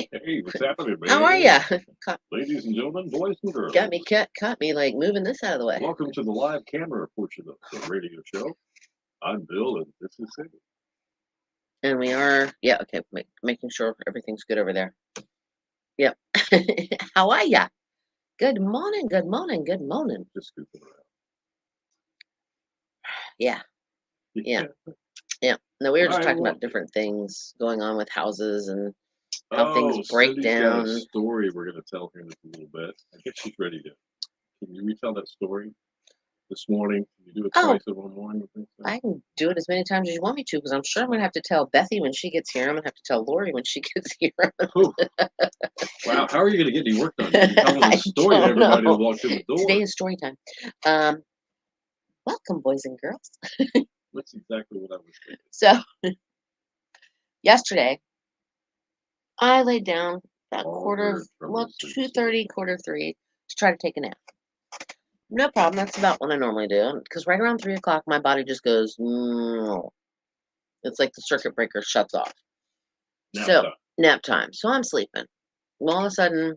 Hey, Hey, what's happening, how are man? ya? Ladies and gentlemen, boys and girls, Caught me like moving this out of the way. welcome to the live camera portion of the radio show. I'm Bill, and this is Cindy. And we are, yeah, okay, making sure everything's good over there. Yep. How are ya? Good morning, good morning, good morning. Just scooping around. Yeah, yeah, yeah. No, we were All just right, talking well, about different things going on with houses and how things oh, break Cindy's got a down. story we're going to tell here in just a little bit. I guess she's ready to. Can you retell that story this morning? Can you do it Oh, twice in one morning? You think so? I can do it as many times as you want me to because I'm sure I'm going to have to tell Bethy when she gets here. I'm going to have to tell Lori when she gets here. Whew. Wow, how are you going to get any work done? You're telling I a story to don't everybody who know. walks in the door. Today is story time. Welcome, boys and girls. That's exactly what I was thinking. So, yesterday, I laid down about All heard from the city 2:30, quarter of 3 to try to take a nap. No problem. That's about what I normally do. Because right around 3 o'clock, my body just goes, no. It's like the circuit breaker shuts off. Nap So, time. nap time. So, I'm sleeping. Well, all of a sudden,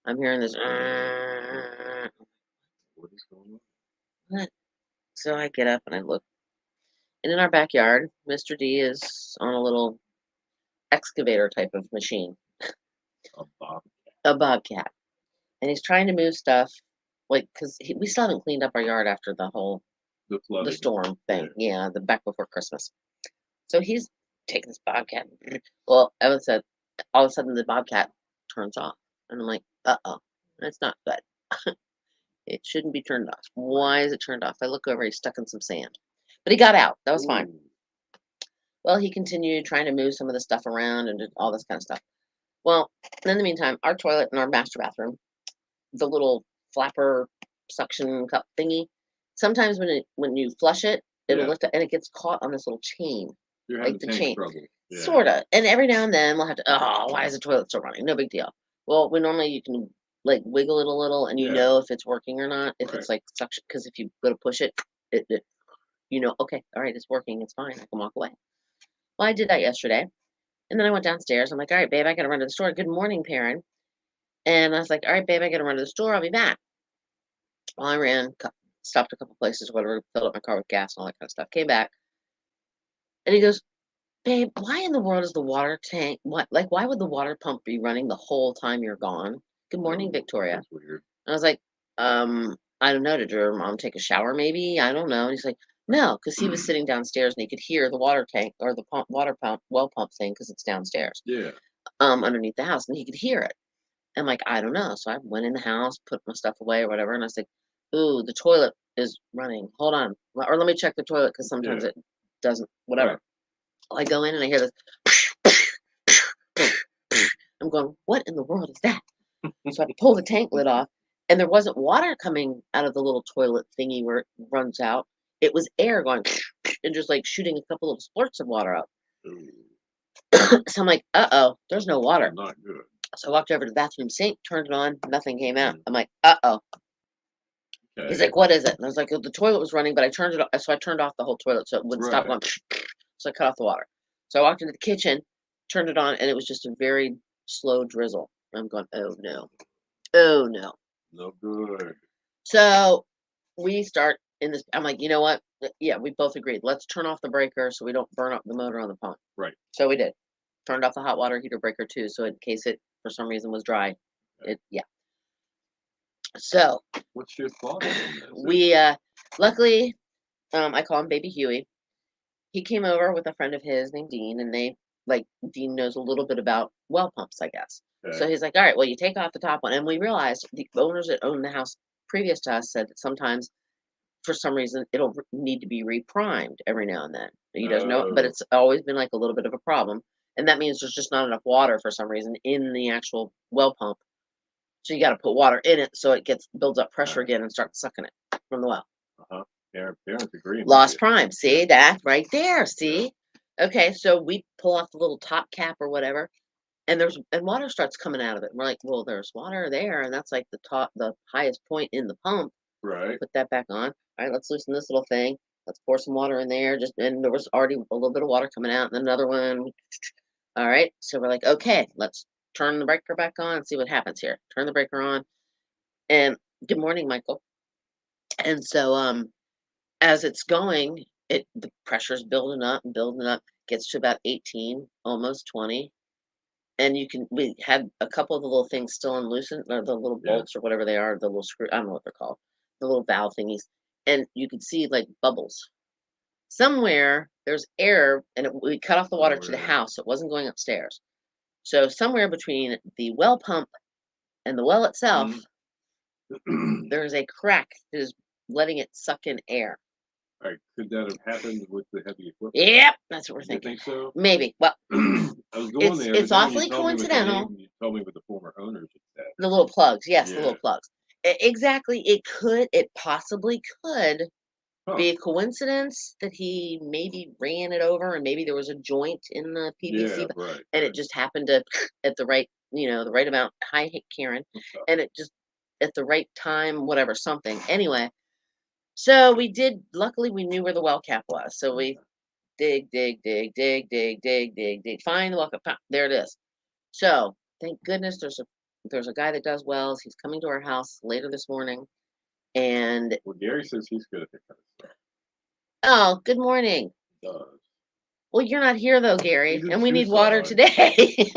I'm hearing this. What is going on? What? So, I get up and I look. And in our backyard, Mr. D is on a little excavator type of machine, A bobcat. a bobcat. And he's trying to move stuff, like, because we still haven't cleaned up our yard after The the flooding. storm thing. Yeah, the back before Christmas. So he's taking this bobcat. Well, all of a sudden the bobcat turns off, and I'm like, that's not good. It shouldn't be turned off. Why is it turned off? I look over, he's stuck in some sand, but he got out. That was fine. Ooh. Well, he continued trying to move some of the stuff around and did all this kind of stuff. Well, in the meantime, our toilet in our master bathroom, the little flapper suction cup thingy. Sometimes when you flush it, it'll Yeah. lift it and it gets caught on this little chain, You're like having the tank chain, trouble. Yeah. sorta. And every now and then we'll have to. Oh, why is the toilet still running? No big deal. Well, we normally you can like wiggle it a little, and you Yeah. know if it's working or not. If Right. it's like suction, because if you go to push it, it okay, all right, it's working, it's fine. I can walk away. Well, I did that yesterday, and then I went downstairs. I'm like, all right, babe, I gotta run to the store. Good morning, Perrin. And I was like, all right, babe, I gotta run to the store. I'll be back. Well, I ran, stopped a couple places, whatever, filled up my car with gas and all that kind of stuff. Came back, and he goes, "Babe, why in the world is the water tank? What, like, why would the water pump be running the whole time you're gone? Good morning, Oh, Victoria." that's weird. I was like, I don't know. Did your mom take a shower? Maybe I don't know." And he's like, "No," because he was sitting downstairs and he could hear the water tank or the water pump, well pump thing, because it's downstairs, Yeah. underneath the house, and he could hear it. I'm like, I don't know. So I went in the house, put my stuff away or whatever, and I was like, ooh, the toilet is running. Hold on. Or let me check the toilet because sometimes Yeah. it doesn't, whatever. Right. I go in and I hear this. I'm going, what in the world is that? So I pull the tank lid off, and there wasn't water coming out of the little toilet thingy where it runs out. It was air going and just like shooting a couple of splurts of water up. Ooh, So I'm like, there's no water. not good. So I walked over to the bathroom sink, turned it on, nothing came out. Mm, I'm like, He's okay. like, what is it? And I was like, oh, the toilet was running, but I turned it off. So I turned off the whole toilet so it wouldn't stop Right. going. So I cut off the water. So I walked into the kitchen, turned it on, and it was just a very slow drizzle. I'm going, oh no. Oh no. No good. So we start in this. I'm like, you know what? Yeah, we both agreed. Let's turn off the breaker so we don't burn up the motor on the pump. Right. So we did. Turned off the hot water heater breaker too. So in case it for some reason was dry. Yeah. So What's your thought on this? we luckily I call him Baby Huey. He came over with a friend of his named Dean, and Dean knows a little bit about well pumps, I guess. So Okay. he's like, all right, well, you take off the top one. And we realized the owners that owned the house previous to us said that sometimes for some reason it'll need to be reprimed every now and then. He doesn't know, but Oh, it's always been like a little bit of a problem. And that means there's just not enough water for some reason in the actual well pump. So you got to put water in it so it builds up pressure again and starts sucking it from the well. uh-huh. Parents agreeing with Lost you. prime. See Yeah. that right there. Yeah. See? Okay, so we pull off the little top cap or whatever, and water starts coming out of it. And we're like, well, there's water there, and that's like the highest point in the pump. Right. Put that back on. All right, let's loosen this little thing. Let's pour some water in there. And there was already a little bit of water coming out, and another one. All right, so we're like, okay, let's turn the breaker back on and see what happens here. Turn the breaker on, and good morning, Michael. And so, as it's going, the pressure's building up and building up, gets to about 18, almost 20. And we had a couple of the little things still unloosened, or the little Yeah. bolts or whatever they are, the little screw, I don't know what they're called, the little valve thingies. And you could see like bubbles. Somewhere there's air, and we cut off the water to the Somewhere. house. So it wasn't going upstairs. So somewhere between the well pump and the well itself, there's a crack that is letting it suck in air. All right, could that have happened with the heavy equipment? Yep, that's what we're You thinking. think so? Maybe. Well, I was going it's there, it's but then when awfully you told me what the coincidental. name, you told me what the former owners had said. The little plugs, yes, the Yeah. little plugs. Exactly. It possibly could Huh. be a coincidence that he maybe ran it over, and maybe there was a joint in the PVC, Yeah, right. and right. it just happened to at the right, the right amount. Hi, Karen, Okay. and it just at the right time, whatever, something. Anyway, so we did. Luckily, we knew where the well cap was, so we dig, dig, dig, dig, dig, dig, dig, dig. Find the well cap. There it is. So thank goodness there's a guy that does wells. He's coming to our house later this morning, and Well, Gary says he's good at that kind of stuff. oh, good morning. He does. Well, you're not here though, Gary, He's in and we need water Tucson. today.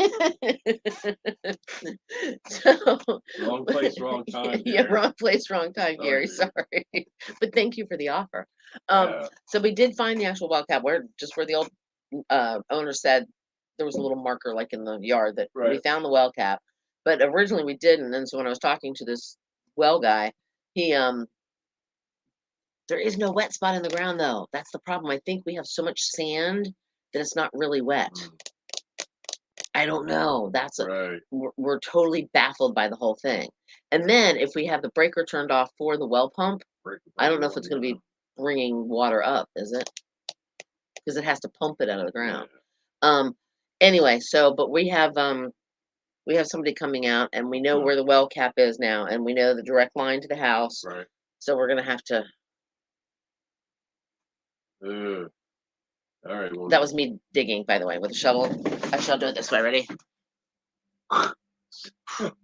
So, Wrong place, wrong time, yeah, Gary. wrong place, wrong time, Gary. Sorry. Sorry, but thank you for the offer. Yeah. So we did find the actual well cap where the old owner said there was a little marker like in the yard that we Right. found the well cap, but originally we didn't. And so when I was talking to this well guy, he there is no wet spot in the ground though. That's the problem. I think we have so much sand that it's not really wet. I don't know. Right. We're totally baffled by the whole thing. And then if we have the breaker turned off for the well pump, Break the I don't know if bubble, it's going to yeah. be bringing water up, is it? Because it has to pump it out of the ground. Yeah. Anyway, but we have somebody coming out, and we know Huh. where the well cap is now, and we know the direct line to the house. Right. So we're gonna have to. All right. Well, That was me digging, by the way, with a shovel. I shall do it this way. Ready? that's pretty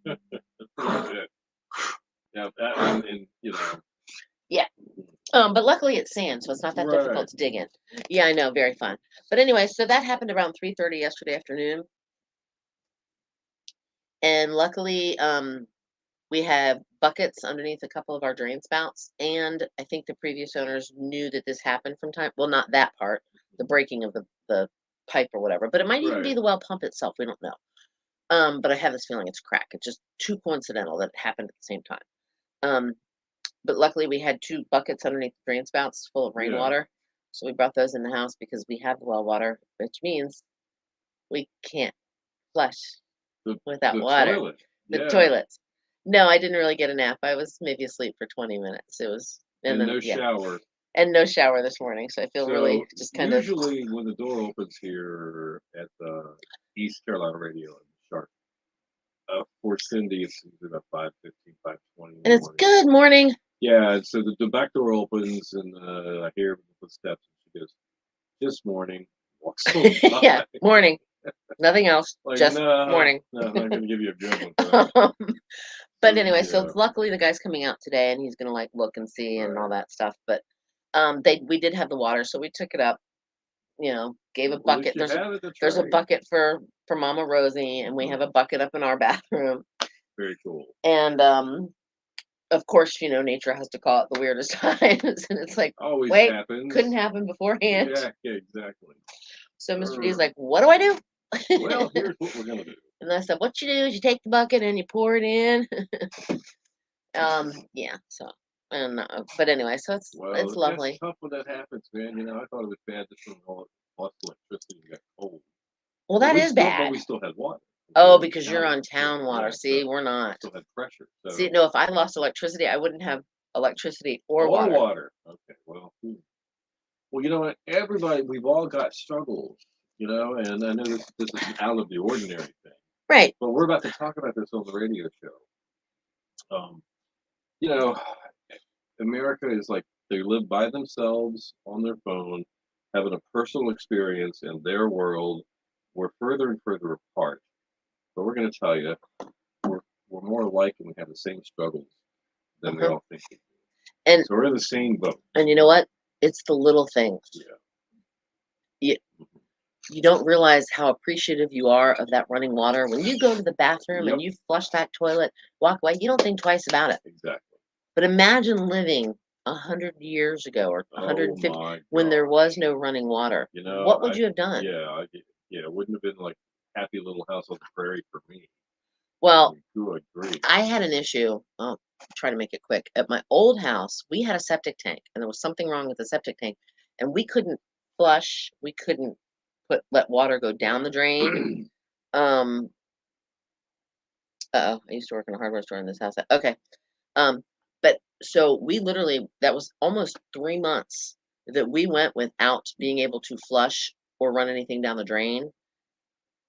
good. Yeah, that, and But luckily it's sand, so it's not that Right. difficult to dig in. Yeah, I know, very fun. But anyway, so that happened around 3:30 yesterday afternoon. And luckily, we have buckets underneath a couple of our drain spouts. And I think the previous owners knew that this happened from time. Well, not that part, the breaking of the pipe or whatever. But it might even be Right. the well pump itself. We don't know. But I have this feeling it's crack. It's just too coincidental that it happened at the same time. But luckily we had 2 buckets underneath the drain spouts full of Yeah. rainwater. So we brought those in the house because we have the well water, which means we can't flush without The water. toilet. The Yeah. toilets. No, I didn't really get a nap. I was maybe asleep for 20 minutes. It was, And then, no yeah. shower. And no shower this morning. So I feel really So just kind of, usually when the door opens here at the East Carolina Radio in Sharp, for Cindy, it's usually about 5:15, 5:20 in and the it's morning. good morning. Yeah, and so the back door opens and I hear the footsteps and she goes, "This morning," walks on Yeah, by. morning. Nothing else. Like, Just no, morning. no, I'm not gonna give you a good one. For that. But So, anyway, so yeah. luckily the guy's coming out today, and he's gonna like look and see and all Right. that stuff. But we did have the water, so we took it up. Gave a Well, at least bucket. you have it. That's There's a right. bucket for Mama Rosie, and we have a bucket up in our bathroom. Very cool. And of course, nature has to call at the weirdest times, and it's like, Always wait, happens. couldn't happen beforehand. Yeah, exactly. So Mr. D's like, what do I do? Well, here's what we're gonna do. And I said, what you do is you take the bucket and you pour it in. Yeah. So, and but anyway, so it's Well, lovely. that's tough when that happens, man. I thought it was bad just when all lost electricity and got cold. Well, But that we is still, bad. But we still had water. Oh, because you're on town water. Yeah, See, so we're not. still had pressure. So. See, no, if I lost electricity, I wouldn't have electricity or water. Okay, well, well, you know what? Everybody, we've all got struggles, and I know this is out of the ordinary thing. Right. But we're about to talk about this on the radio show. You know, America is like they live by themselves on their phone, having a personal experience in their world. We're further and further apart. But we're going to tell you, we're more alike and we have the same struggles than we Uh-huh. all think we do. And So we're in the same boat. and you know what? It's the little things. Yeah. You you don't realize how appreciative you are of that running water. When you go to the bathroom Yep. and you flush that toilet, walk away, you don't think twice about it. Exactly. But imagine living 100 years ago or Oh 150 my when there God. was no running water. You know, What would you have done? yeah, it wouldn't have been like happy little house on the prairie for me. Well, Good grief. I had an issue. I'll try to make it quick. At my old house, we had a septic tank, and there was something wrong with the septic tank, and we couldn't flush. We couldn't let water go down the drain. Um, I used to work in a hardware store in this house. Okay. But so we literally that was almost 3 months that we went without being able to flush or run anything down the drain.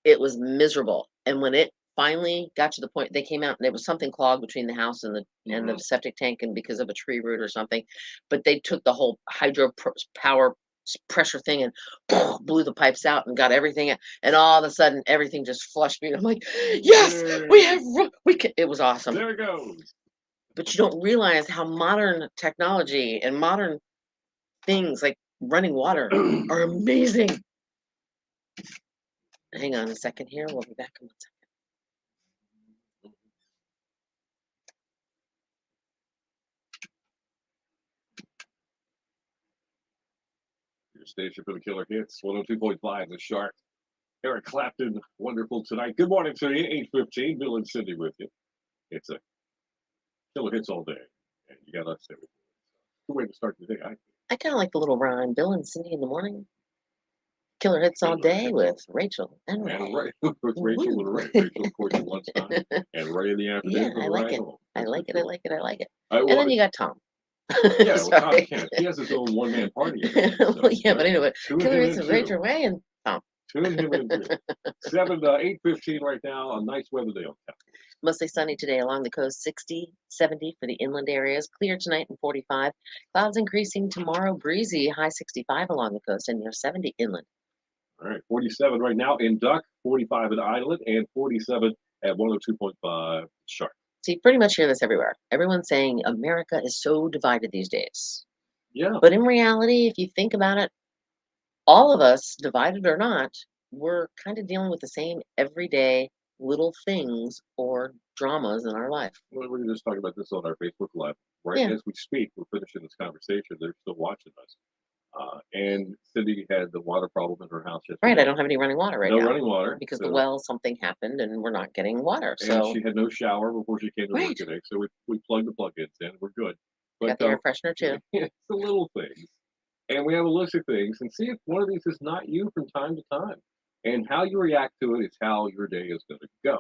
It was miserable. And when it finally got to the point they came out and there was something clogged between the house and the Mhm. septic tank and because of a tree root or something, but they took the whole power pressure thing and blew the pipes out and got everything out, and all of a sudden everything just flushed me. I'm like, yes, we Yay! have we can. It was awesome. There it goes. But you don't realize how modern technology and modern things like running water are amazing. Hang on a second here. We'll be back in 1 second. Your station for the killer hits, 102.5 The Shark. Eric Clapton, wonderful tonight. Good morning to you, 8:15. Bill and Cindy with you. It's a killer hits all day. And you got us there with you. Good way to start the day. I kind of like the little rhyme. Bill and Cindy in the morning. Killer hits all Killer day hits with Rachel and Ray. And Ray, with Rachel and Woo. Ray. Rachel, of course, at lunchtime. And Ray in the Yeah, afternoon for I the like ride it. home. I like it. I like it. I like it. I And then was. you got Tom. Yeah, well, Tom Sorry. Kent. He has his own one-man party every day. So, Well, yeah, but anyway, tune Killer him hits in with too. Rachel, Ray, and Tom. Tune him in too. 8:15 right now. A nice weather day on tap. Mostly sunny today along the coast, 60, 70 for the inland areas. Clear tonight and 45. Clouds increasing tomorrow, breezy, high 65 along the coast and near 70 inland. All right, 47 right now in Duck, 45 in Island, and 47 at 102.5 Sharp. See, pretty much hear this everywhere. Everyone's saying America is so divided these days. Yeah. But in reality, if you think about it, all of us, divided or not, we're kind of dealing with the same everyday little things or dramas in our life. Well, we're just talking about this on our Facebook Live. Right Yeah. as we speak, we're finishing this conversation. They're still watching us. And Cindy had the water problem in her house yesterday. Right, I don't have any running water right no now. running water. Because so, the well, something happened and we're not getting water. And So she had no shower before she came to work Right. today. So we plugged the plug-ins in. We're good. got the air freshener too. It's the little things. And we have a list of things. And see if one of these is not you from time to time. And how you react to it is how your day is going to go.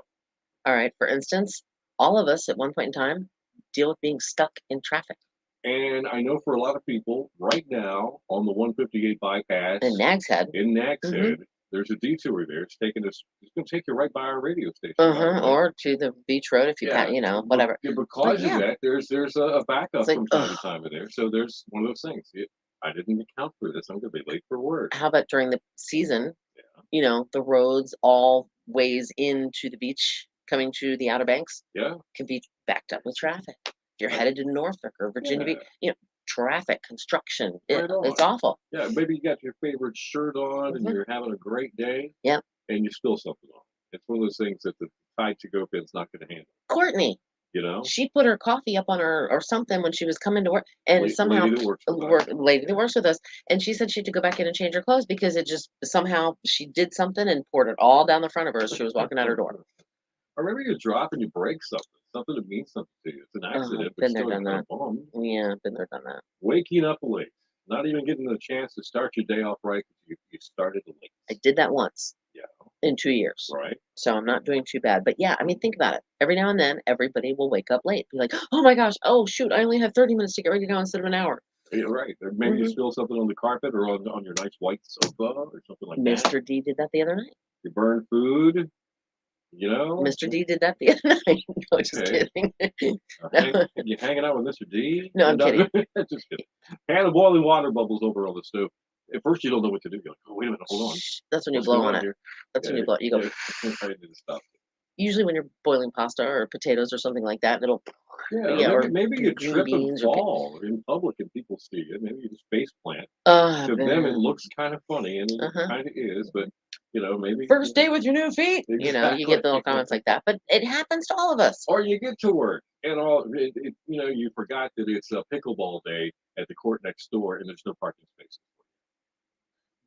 All right. For instance, all of us at one point in time deal with being stuck in traffic. And I know for a lot of people right now on the 158 bypass In Nag's Head. in Nags Mhm. Head, there's a detour there. It's taking us. It's going to take you right by our radio station. by the way. Or to the beach road if you Yeah, whatever. Because yeah. of that, there's a backup It's like, from time to ugh. time in there. So there's one of those things. I didn't account for this. I'm going to be late for work. How about during the season? Yeah. The roads all ways into the beach coming to the Outer Banks Yeah. can be backed up with traffic. If you're Right. headed to Norfolk or Virginia Beach, traffic, construction, Right it's on. awful. Yeah, maybe you got your favorite shirt on and Mhm. you're having a great day. Yep. And you spill something on. It's one of those things that the Tide to go pin's not going to handle. Courtney, You know, she put her coffee up on her or something when she was coming to work, and somehow lady that works with us. lady that works with us, and she said she had to go back in and change her clothes because it just somehow she did something and poured it all down the front of her as she was walking out her door. Or maybe you drop and you break something that means something to you. It's an accident, but been there, still done you're that. bummed. Yeah, been there, done that. Waking up late, not even getting the chance to start your day off right because you started late. I did that once Yeah, in 2 years. right. So I'm not doing too bad. But yeah, I mean, think about it. Every now and then, everybody will wake up late. Be like, oh my gosh, oh shoot, I only have 30 minutes to get ready now instead of an hour. Yeah, right. Or maybe you Mhm. spill something on the carpet or on your nice white sofa or something like that. Mr. D did that the other night. You burn food. You know, Mr. D did that the other night. No, just Okay. kidding. You hanging out with Mr. D? No, I'm kidding. Just kidding. And the boiling water bubbles over on the stove. At first, you don't know what to do. You're like, oh, wait a minute, hold on. Shh, that's when you What's blow going on it. here? That's when you blow. You go. I need to stop. Usually when you're boiling pasta or potatoes or something like that, it'll Yeah, yeah, or maybe you green trip and beans or fall in public and people see it. Maybe you just face plant. To them, it man. looks kind of funny, and it Uh-huh. kind of is. But maybe First day with your new feet. You get exactly. little comments like that, but it happens to all of us. Or you get to work and you forgot that it's a pickleball day at the court next door, and there's no parking spaces.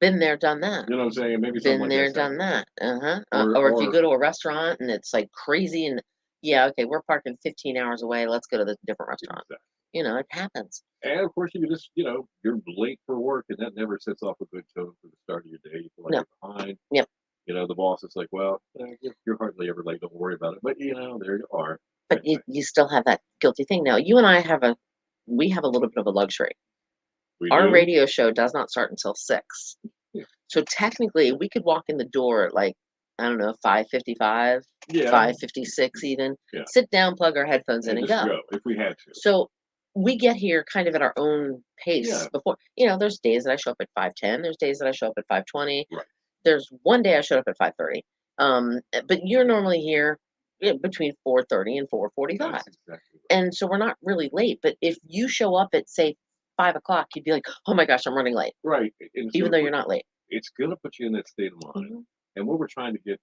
Been there, done that. You know what I'm saying? Maybe something Been like there, that's done happening. that. Uh-huh. Or Or if you or go to a restaurant and it's like crazy and yeah, okay, we're parking 15 hours away. Let's go to the different restaurant. It happens. And of course, you can just, you're late for work, and that never sets off a good tone for the start of your day. You feel like No. you're behind. Yep. The boss is like, well, you're hardly ever late. Don't worry about it. But, there you are. But you still have that guilty thing. Now, you and I we have a little bit of a luxury. We Our do. radio show does not start until 6. Yeah. So technically, we could walk in the door at like, I don't know, 5:55, Yeah. 5:56 even. Yeah. Sit down, plug our headphones in, and just go. if we had to. So we get here kind of at our own pace Yeah. before. There's days that I show up at 5:10. There's days that I show up at 5:20. Right. There's one day I showed up at 5:30. But you're normally here between 4:30 and 4:45. That's exactly right. And so we're not really late. But if you show up at say 5 o'clock, you'd be like, oh my gosh, I'm running late, Right. And even so though you're not late. it's going to put you in that state of mind. Mhm. And what we're trying to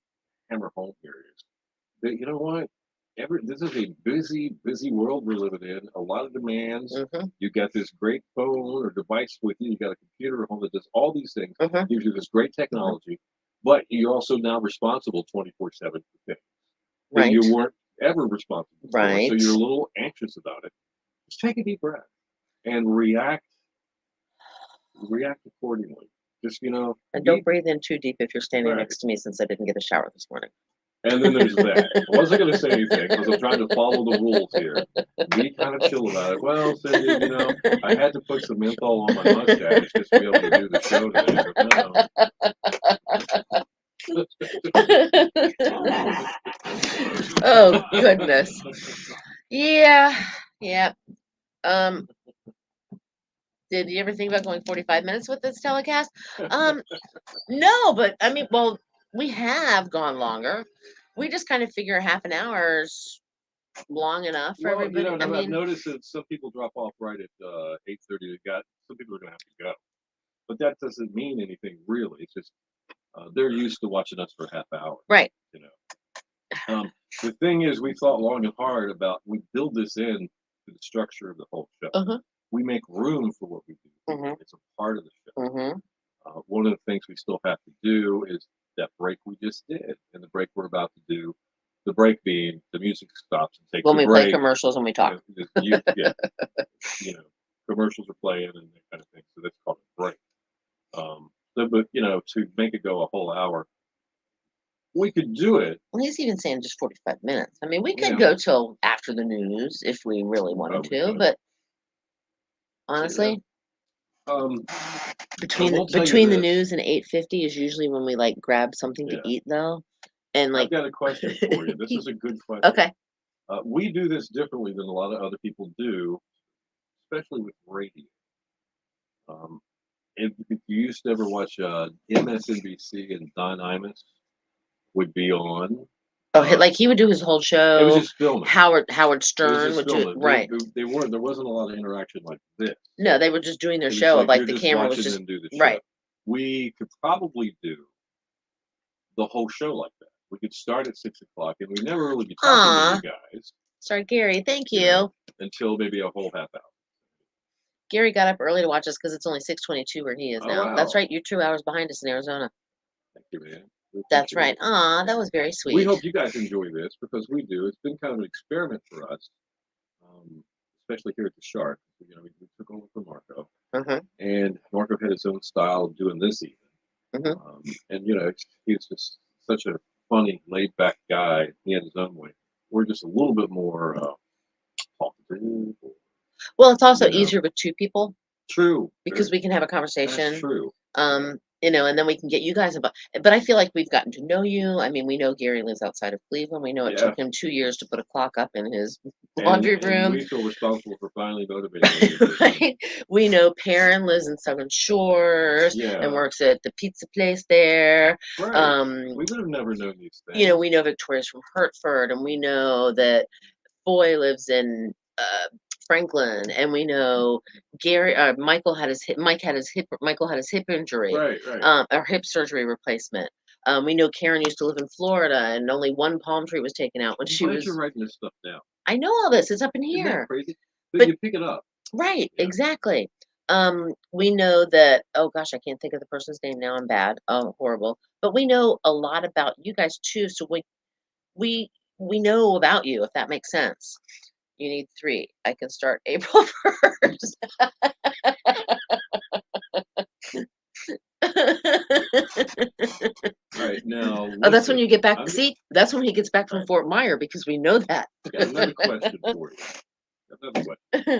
hammer home here is that, you know what? This is a busy, busy world we're living in. A lot of demands. Mhm. You got this great phone or device with you. You got a computer at home that does all these things. Mhm. Gives you this great technology, but you're also now responsible 24/7 for things that Right. you weren't ever responsible for. So Right. you're a little anxious about it. Just take a deep breath and react accordingly. Just And be don't breathe in too deep if you're standing right. next to me, since I didn't get a shower this morning. And then there's that. I wasn't going to say anything because I'm trying to follow the rules here. Be kind of chill about it. Well, Cindy, I had to put some menthol on my mustache just to be able to do the show today. But no. Oh goodness. Yeah. Yeah. Did you ever think about going 45 minutes with this telecast? No, but I mean, well, we have gone longer. We just kind of figure half an hour is long enough for Well, everybody. I I've mean, noticed that some people drop off right at 8:30. Some people are going to have to go, but that doesn't mean anything really. It's just they're used to watching us for a half hour. right. The thing is, we thought long and hard about we build this in to the structure of the whole show. Uh-huh. We make room for what we do. Mhm. It's a part of the show. Mhm. One of the things we still have to do is that break we just did, and the break we're about to do. The break being the music stops and takes When a we break. play commercials and we talk. Commercials are playing and that kind of thing. So that's called a break. But to make it go a whole hour, we could do it. Well, he's even saying just 45 minutes. I mean, we could Yeah. go till after the news if we really wanted we to, could. but honestly, Um, between will tell you between the this. news and 8:50 is usually when we like grab something to Yeah. eat though. And like I've got a question for you. This is a good question. okay. We do this differently than a lot of other people do, especially with radio. If you used to ever watch MSNBC and Don Imus would be on. Oh, like he would do his whole show. It was just filming. Howard It was Stern just would do filming. right. There wasn't a lot of interaction like this. No, they were just doing their It was show. Like you're the just camera was watching just them do the show. right. We could probably do the whole show like that. We could start at 6:00, and we never really be talking to you guys Sorry, Gary. Thank you. until maybe a whole half hour. Gary got up early to watch us because it's only 6:22 where he is Oh, now. wow. That's right. You're 2 hours behind us in Arizona. Thank you, man. That's right. That was very sweet. We hope you guys enjoy this because we do. It's been kind of an experiment for us, especially here at the Shark. We took over from Marco, and Marco had his own style of doing this even. And he's just such a funny, laid-back guy. He had his own way. We're just a little bit more talkative. Well, it's also easier with two people. True. Because we can have a conversation. That's true. And then we can get you guys about. But I feel like we've gotten to know you. I mean, we know Gary lives outside of Cleveland. We know it took him 2 years to put a clock up in his laundry And room. we feel responsible for finally motivating you. Right? We know Perrin lives in Southern Shores and Yeah, works at the pizza place there. right. We would have never known these You know, things. we know Victoria's from Hertford, and we know that Foy lives in Franklin, and we know Gary. Michael had his hip. Michael had his hip injury, Right. or hip surgery replacement. We know Karen used to live in Florida, and only one palm tree was taken out when I'm she glad you're was. writing this stuff down. I know all this. It's up in Isn't that here. crazy? But But you pick it up. right, Yeah. exactly. We know that. Oh gosh, I can't think of the person's name now. I'm bad. Oh, horrible. But we know a lot about you guys too. So we we know about you, if that makes sense. You need 3. I can start April 1st. All right, now Oh, that's when listen. you get back. I'm See, that's when he gets back from Right. Fort Myer because we know that. got another question for you. Got another question.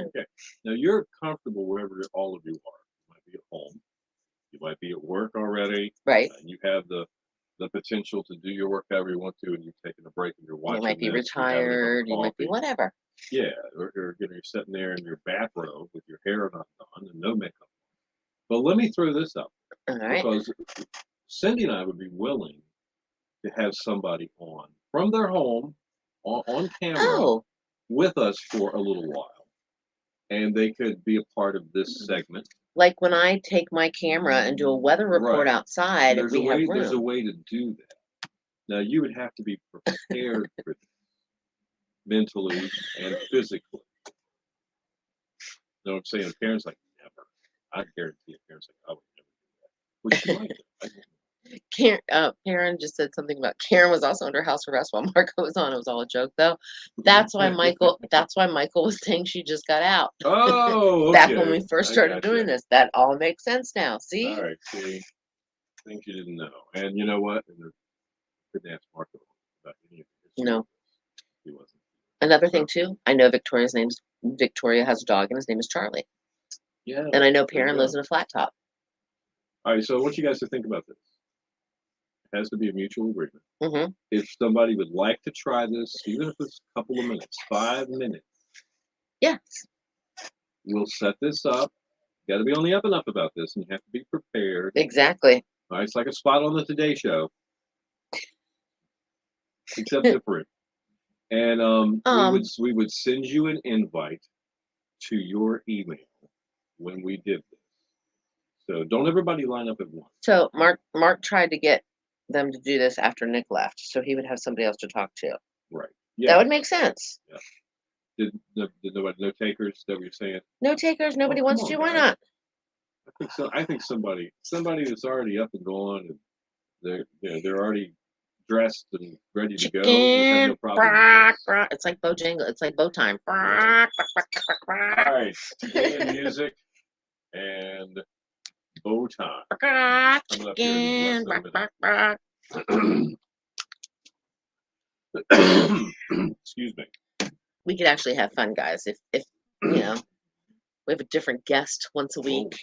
Okay. Now you're comfortable wherever all of you are. You might be at home. You might be at work already. Right. And you have the potential to do your work however you want to, and you've taken a break and you're You watching might be this, you're having a cup of retired. You might be coffee. whatever. Yeah, or you know, you're sitting there in your bathrobe with your hair not done and no makeup. But let me throw this up All right. because Cindy and I would be willing to have somebody on from their home on camera Oh, with us for a little while, and they could be a part of this segment. like when I take my camera and do a weather report Right. outside, There's we a have way. There's a room. way to do that. Now you would have to be prepared for this mentally and physically. You know what I'm saying? Parents like never. I guarantee a parents like I would never do that. But she might. I don't know. Karen just said something about Karen was also under house arrest while Marco was on. It was all a joke, though. That's why Michael. That's why Michael was saying she just got out. Oh, Back when okay. we first I started doing gotcha. this, that all makes sense now. See? All right. See, things you didn't know, and you know what? And couldn't ask Marco about any of the history No. of this. He wasn't. Another So thing too, I know Victoria has a dog, and his name is Charlie. yeah, And I know there you Perrin go. lives in a flat top. All right. So I want you guys to think about this. It has to be a mutual agreement. Mm-hmm. If somebody would like to try this, even if it's a couple of minutes, 5 minutes, Yes. we'll set this up. You got to be on the up and up about this, and you have to be prepared. Exactly. All right, it's like a spot on the Today Show, except different. And we would send you an invite to your email when we did this. So don't everybody line up at once. So Mark tried to get them to do this after Nick left, so he would have somebody else to talk to. Right. That Yeah. would make sense. Yeah. Did nobody, no takers that we're saying? No takers. Nobody come wants on, to. Why guys. not? I think so. I think somebody that's already up and going, and they're already dressed and ready to go. Would have no Chicken. problem with this. It's like Bojangle. It's like bow time. Right. All right, game music and bow time. Coming up here in less than a minute. Excuse me. We could actually have fun, guys. If you know, we have a different guest once a week.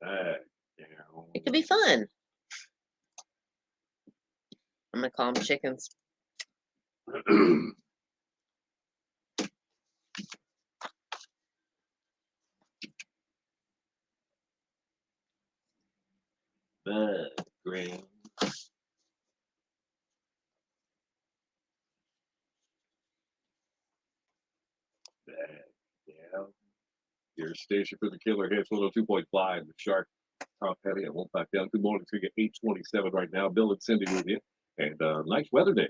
It could be fun. I'm gonna call them chickens. Grand. Yeah. Your station for the killer hits 102.5. The Shark Top Heavy. I won't back down. Good morning to you. 8:27 right now. Bill and Cindy with you. And nice weather day.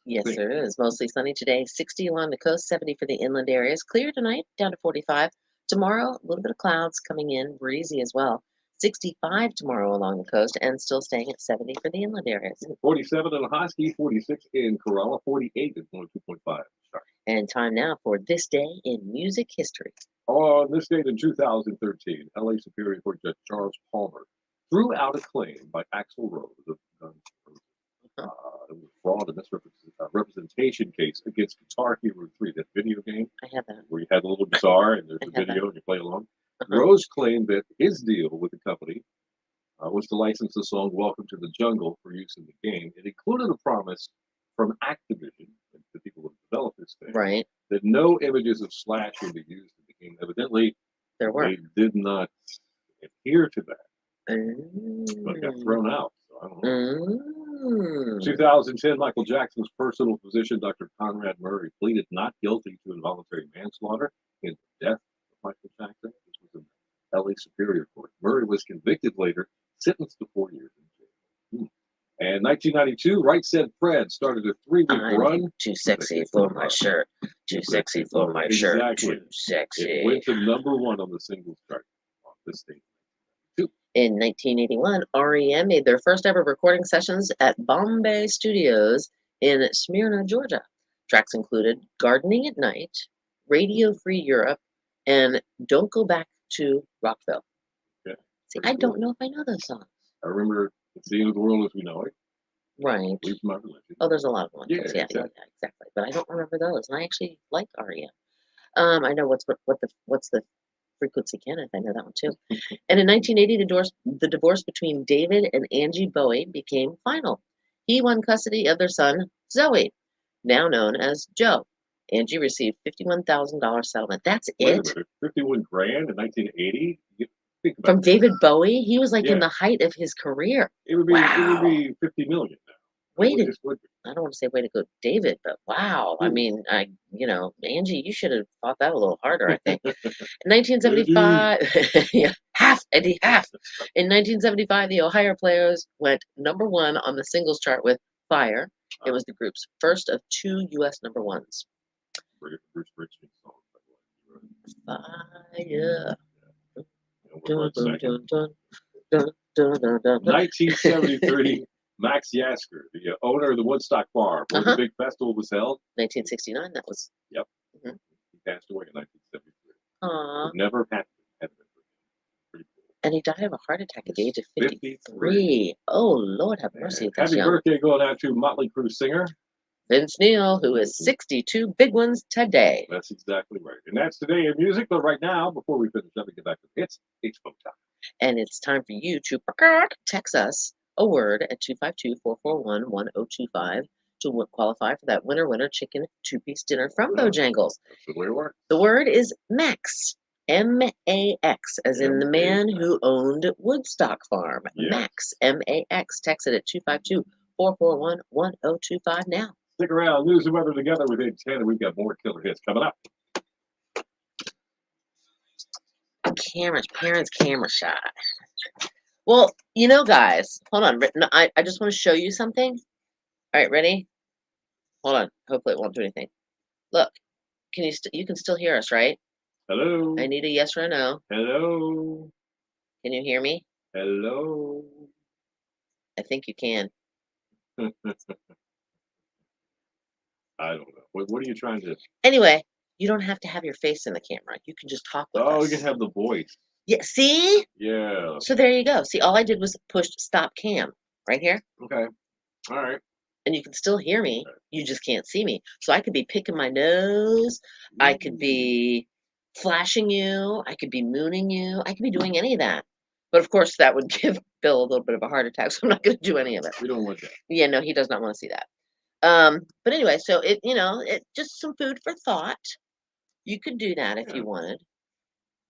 Yes, there is. Mostly sunny today. 60 along the coast, 70 for the inland areas. Clear tonight, down to 45. Tomorrow, a little bit of clouds coming in, breezy as well. 65 tomorrow along the coast, and still staying at 70 for the inland areas. 47 in Hosky, 46 in Corolla, 48 at 102.5. And time now for this day in music history. On this date in 2013, LA Superior Court Judge Charles Palmer threw out a claim by Axl Rose of Guns N' Roses. It was fraud and misrepresentation case against Guitar Hero 3, that video game. I have that. Where you had a little guitar and there's a video and you play along. Rose claimed that his deal with the company was to license the song Welcome to the Jungle for use in the game. It included a promise from Activision, the people who developed this thing. Right. That no images of Slash would be used in the game. Evidently, There were. they did not adhere to that, but got Mm. thrown out. So I don't know. Mm. 2010, Michael Jackson's personal physician, Dr. Conrad Murray, pleaded not guilty to involuntary manslaughter in the death of Michael Jackson. This was in the LA Superior Court. Murray was convicted later, sentenced to 4 years in jail. And 1992, Right Said Fred started a 3-week run. Too sexy for my shirt. Too sexy for my shirt. Exactly. Too sexy. It went to #1 on the singles chart on this state. In 1981, REM made their first ever recording sessions at Bombay Studios in Smyrna, Georgia. Tracks included Gardening at Night, Radio Free Europe, and Don't Go Back to Rockville. Okay. See, Pretty I don't cool. know if I know those songs. I remember It's the End of the World as We Know It. Right. Leaves My Religion. Oh, there's a lot of ones. Yeah, Yeah, exactly. exactly. But I don't remember those, and I actually like REM. I know what's the Frequency Kenneth. I know that one too. And in 1980, the divorce between David and Angie Bowie became final. He won custody of their son, Zoe, now known as Joe. Angie received $51,000 settlement. That's Wait a it? minute, 51 grand in 1980? Think about From that. David Bowie? He was like in Yeah. the height of his career. It would be Wow. 50 million now. Wait It a just would be. I don't want to say way to go, David, but wow. I Ooh. mean, Angie, you should have thought that a little harder, I think. In 1975, yeah, Eddie, half. In 1975, the Ohio Players went #1 on the singles chart with Fire. It was the group's first of 2 U.S. #1s. Bruce Springsteen song, by the way. Fire. You know, Dun, we're dun, second. dun, dun, dun, dun, dun, dun. 1973, Max Yasker, the owner of the Woodstock Bar, where the big festival was held. 1969, that was. Yep. Mhm. He passed away in 1973. Aw. It never happened. Pretty cool. And he died of a heart attack at the age of 53. 53. Oh, Lord have mercy. That's Happy young. birthday going out to Motley Crue singer. Vince Neil, who is 62 big ones today. That's exactly right. And that's today in music. But right now, before we finish up and get back to the hits, it's phone time. And it's time for you to text us a word at 252-441-1025 to qualify for that winner chicken 2-piece dinner from Bojangles. That's the way it works. The word is Max. M-A-X, as in the man who owned Woodstock Farm. Yes. Max, M-A-X. Text it at 252-441-1025 now. Stick around. News and weather together with Ed 10, and we've got more killer hits coming up. Parents' camera shot. Well, guys, hold on. I just want to show you something. All right, ready? Hold on. Hopefully it won't do anything. Look, you can still hear us, right? Hello. I need a yes or a no. Hello. Can you hear me? Hello. I think you can. I don't know. What are you trying to? Anyway, you don't have to have your face in the camera. You can just talk with us. Oh, you can have the voice. Yeah, see? Yeah. So there you go. See, all I did was push stop cam right here. Okay. All right. And you can still hear me. You just can't see me. So I could be picking my nose. I could be flashing you. I could be mooning you. I could be doing any of that. But of course, that would give Bill a little bit of a heart attack. So I'm not going to do any of it. We don't want that. Yeah, no, he does not want to see that. But anyway, so it just some food for thought. You could do that if you wanted,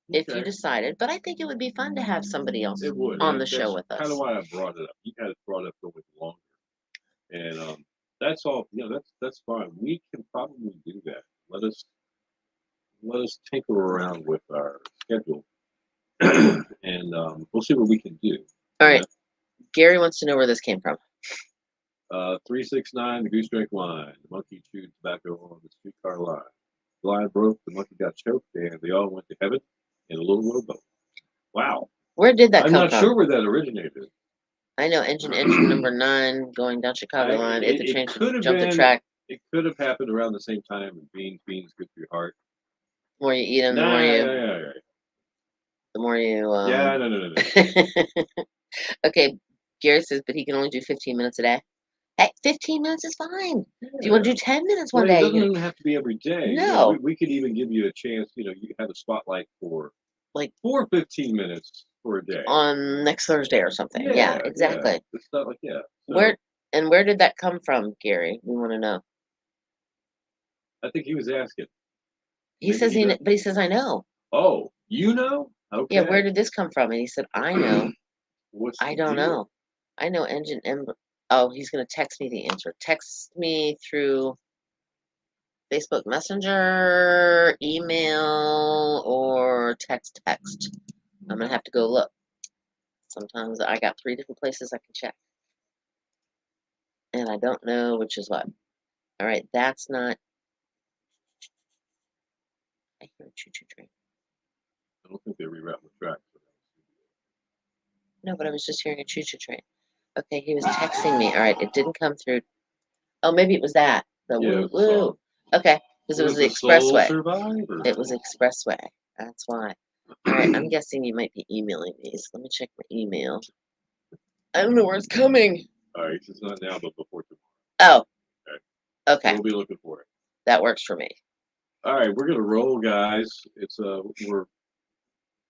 if you decided. But I think it would be fun to have somebody else on the show with us. Kind of why I brought it up. You had it brought up going longer, and that's all. That's fine. We can probably do that. Let us tinker around with our schedule, and we'll see what we can do. All right. Gary wants to know where this came from. 369, the Goose Drink line. The monkey chewed tobacco on the streetcar line. The line broke, the monkey got choked, and they all went to heaven in a little rowboat. Wow. Where did that come from? I'm not sure where that originated. I know engine number 9 going down Chicago line. If the train jumped the track. It could have happened around the same time. And beans, good for your heart. The more you eat them, the more you. No. Okay, Gary says, but he can only do 15 minutes a day. Hey, 15 minutes is fine. Yeah. If you want to do 10 minutes one day, it doesn't have to be every day. No, we could even give you a chance. You have a spotlight for like 15 minutes for a day on next Thursday or something. Yeah, exactly. Yeah. It's not like So, where did that come from, Gary? We want to know. I think he was asking. He Maybe says he does. but he says I know. Oh, you know? Yeah, where Okay. did this come from? And he said I know. What's I the don't deal? know. I know engine oh, he's gonna text me the answer. Text me through Facebook Messenger, email, or text. I'm gonna have to go look. Sometimes I got 3 different places I can check. And I don't know which is what. All right, that's not. I hear a choo-choo train. I don't think they reroute the tracks. No, but I was just hearing a choo-choo train. Okay, he was texting me. All right, it didn't come through. Oh, maybe it was that. The Yeah, woo it was a woo. song. Okay, because it was the the Soul expressway. Survivor. It was expressway. That's why. All right, I'm guessing you might be emailing me. So let me check my email. I don't know where it's coming. All right, it's not now, but before tomorrow. Oh, okay. We'll be looking for it. That works for me. All right, we're gonna roll, guys. It's we're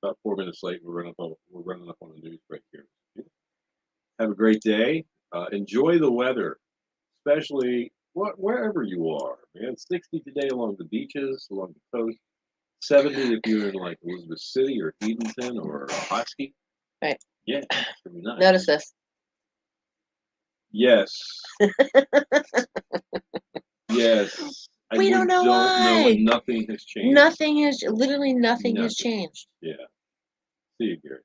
about 4 minutes late. We're running up on the news break here. Have a great day. Enjoy the weather, especially wherever you are, man. 60 today along the beaches, along the coast. 70 if you're in like Elizabeth City or Edenton or Hotski. Right. Yeah, it's gonna be nice. Notice this. Yes. Yes. We don't know why. and nothing has changed. Literally nothing has Nothing. changed. Yeah. See you, Gary.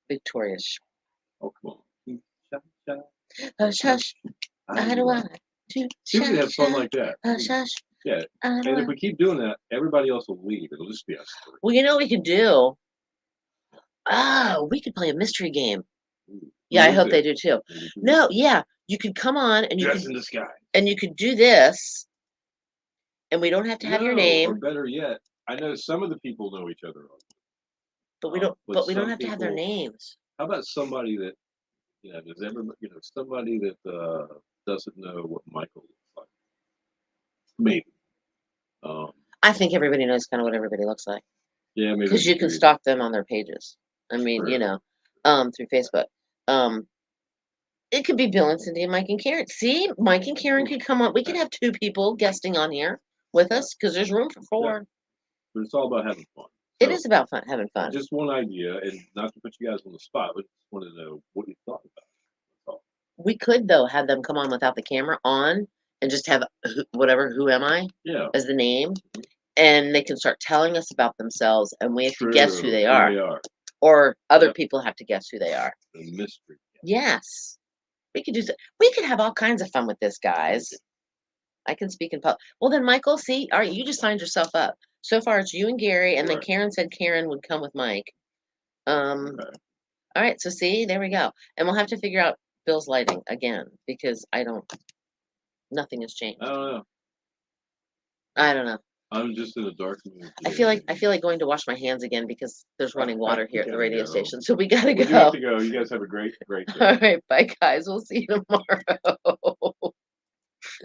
Victorious. Oh, come on. Hush, hush. I don't want to. See, we can have fun like that. Hush, hush. Yeah. And if we keep doing that, everybody else will leave. It'll just be us three. Well, you know what we could do? Oh, we could play a mystery game. Yeah, I hope they do too. No, yeah. You could come on and you Dress could, in disguise. and you could do this, and we don't have to have your Or name, better yet, I know some of the people know each other. but we don't. But we don't some have to have their people- names. How about somebody that does everybody somebody that doesn't know what Michael looks like? Maybe. I think everybody knows kind of what everybody looks like. Yeah, maybe. Because you can stalk them on their pages. I mean, True. through Facebook. It could be Bill and Cindy and Mike and Karen. See, Mike and Karen could come on. We could have 2 people guesting on here with us because there's room for 4. But it's all about having fun. It is about having fun. Just one idea, and not to put you guys on the spot, but just wanted to know what you thought about it. That's all. We could though have them come on without the camera on and just have who am I as the name, and they can start telling us about themselves, and we have to guess who they are. Or other people have to guess who they are. The mystery. Yes. We could do we could have all kinds of fun with this, guys. I can speak in public. Well then, Michael, see, all right, you just signed yourself up. So far it's you and Gary, and then Karen said Karen would come with Mike. All right, so see, there we go. And we'll have to figure out Bill's lighting again because nothing has changed. I don't know. I'm just in a dark mood. I feel like going to wash my hands again because there's running water here at the radio station. So we gotta go. go. You guys have a great day. All right, bye guys. We'll see you tomorrow.